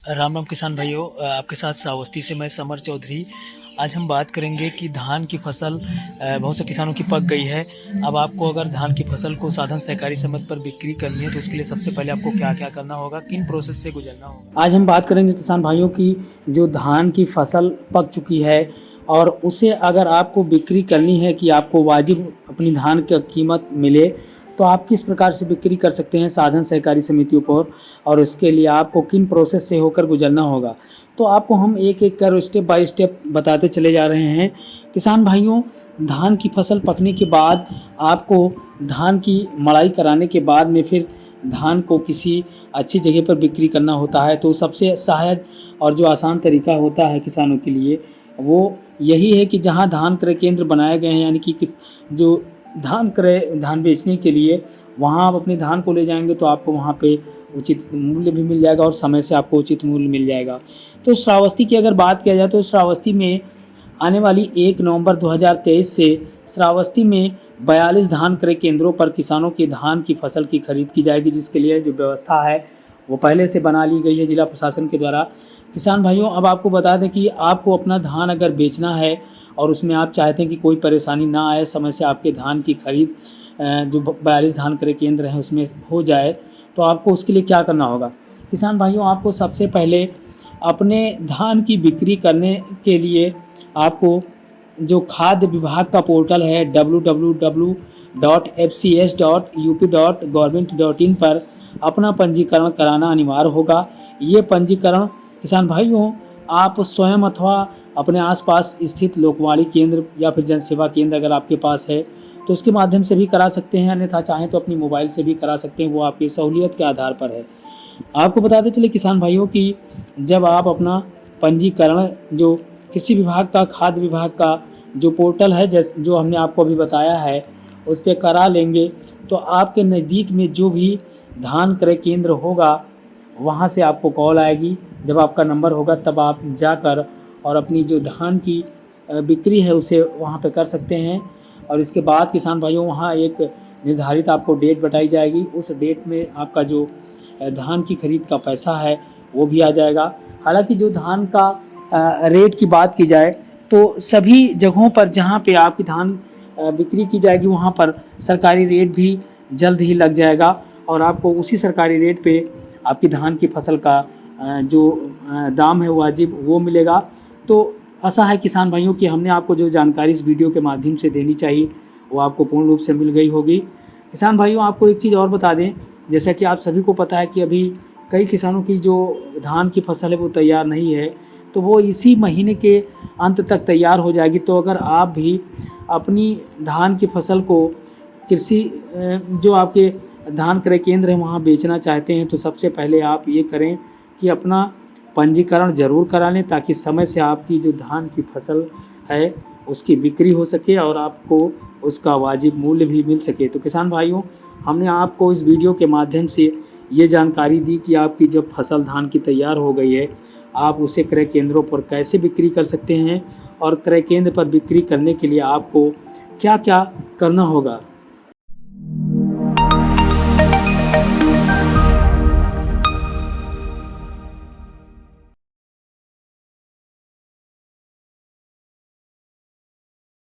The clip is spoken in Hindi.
राम राम किसान भाइयों, आपके साथ श्रावस्ती से मैं समर चौधरी। आज हम बात करेंगे कि धान की फसल बहुत से किसानों की पक गई है। अब आपको अगर धान की फसल को साधन सहकारी समिति पर बिक्री करनी है तो उसके लिए सबसे पहले आपको क्या क्या करना होगा, किन प्रोसेस से गुजरना होगा। आज हम बात करेंगे किसान भाइयों की जो धान की फसल पक चुकी है और उसे अगर आपको बिक्री करनी है कि आपको वाजिब अपनी धान की कीमत मिले, तो आप किस प्रकार से बिक्री कर सकते हैं साधन सहकारी समितियों पर और उसके लिए आपको किन प्रोसेस से होकर गुजरना होगा। तो आपको हम एक एक कर स्टेप बाय स्टेप बताते चले जा रहे हैं। किसान भाइयों, धान की फसल पकने के बाद आपको धान की मड़ाई कराने के बाद में फिर धान को किसी अच्छी जगह पर बिक्री करना होता है। तो सबसे सहायक और जो आसान तरीका होता है किसानों के लिए वो यही है कि जहाँ धान क्रय केंद्र बनाए गए हैं, यानी कि किस जो धान बेचने के लिए वहाँ आप अपने धान को ले जाएंगे तो आपको वहाँ पे उचित मूल्य भी मिल जाएगा और समय से आपको उचित मूल्य मिल जाएगा। तो श्रावस्ती की अगर बात किया जाए तो श्रावस्ती में आने वाली 1 नवंबर 2023 से श्रावस्ती में 42 धान क्रय केंद्रों पर किसानों के धान की फसल की खरीद की जाएगी, जिसके लिए जो व्यवस्था है वो पहले से बना ली गई है जिला प्रशासन के द्वारा। किसान भाइयों, अब आपको बता दें कि आपको अपना धान अगर बेचना है और उसमें आप चाहते हैं कि कोई परेशानी ना आए, समय से आपके धान की खरीद जो 42 धान क्रय केंद्र हैं उसमें हो जाए, तो आपको उसके लिए क्या करना होगा। किसान भाइयों, आपको सबसे पहले अपने धान की बिक्री करने के लिए आपको जो खाद्य विभाग का पोर्टल है www.fcs.up.government.in पर अपना पंजीकरण कराना अनिवार्य होगा। ये पंजीकरण किसान भाइयों आप स्वयं अथवा अपने आसपास स्थित लोकवाणी केंद्र या फिर जन सेवा केंद्र अगर आपके पास है तो उसके माध्यम से भी करा सकते हैं, अन्यथा चाहें तो अपनी मोबाइल से भी करा सकते हैं, वो आपकी सहूलियत के आधार पर है। आपको बताते चले किसान भाइयों कि जब आप अपना पंजीकरण जो कृषि विभाग का, खाद्य विभाग का जो पोर्टल है जो हमने आपको अभी बताया है उस पर करा लेंगे, तो आपके नज़दीक में जो भी धान क्रय केंद्र होगा वहाँ से आपको कॉल आएगी। जब आपका नंबर होगा तब आप जाकर और अपनी जो धान की बिक्री है उसे वहाँ पे कर सकते हैं। और इसके बाद किसान भाइयों वहाँ एक निर्धारित आपको डेट बताई जाएगी, उस डेट में आपका जो धान की खरीद का पैसा है वो भी आ जाएगा। हालांकि जो धान का रेट की बात की जाए तो सभी जगहों पर जहाँ पे आपकी धान बिक्री की जाएगी वहाँ पर सरकारी रेट भी जल्द ही लग जाएगा और आपको उसी सरकारी रेट पे आपकी धान की फसल का जो दाम है वाजिब वो मिलेगा। तो आशा है किसान भाइयों कि हमने आपको जो जानकारी इस वीडियो के माध्यम से देनी चाहिए वो आपको पूर्ण रूप से मिल गई होगी। किसान भाइयों, आपको एक चीज़ और बता दें, जैसा कि आप सभी को पता है कि अभी कई किसानों की जो धान की फसल है वो तैयार नहीं है, तो वो इसी महीने के अंत तक तैयार हो जाएगी। तो अगर आप भी अपनी धान की फसल को कृषि जो आपके धान क्रय केंद्र है वहाँ बेचना चाहते हैं तो सबसे पहले आप ये करें कि अपना पंजीकरण ज़रूर करा लें, ताकि समय से आपकी जो धान की फसल है उसकी बिक्री हो सके और आपको उसका वाजिब मूल्य भी मिल सके। तो किसान भाइयों, हमने आपको इस वीडियो के माध्यम से ये जानकारी दी कि आपकी जब फसल धान की तैयार हो गई है आप उसे क्रय केंद्रों पर कैसे बिक्री कर सकते हैं और क्रय केंद्र पर बिक्री करने के लिए आपको क्या क्या करना होगा।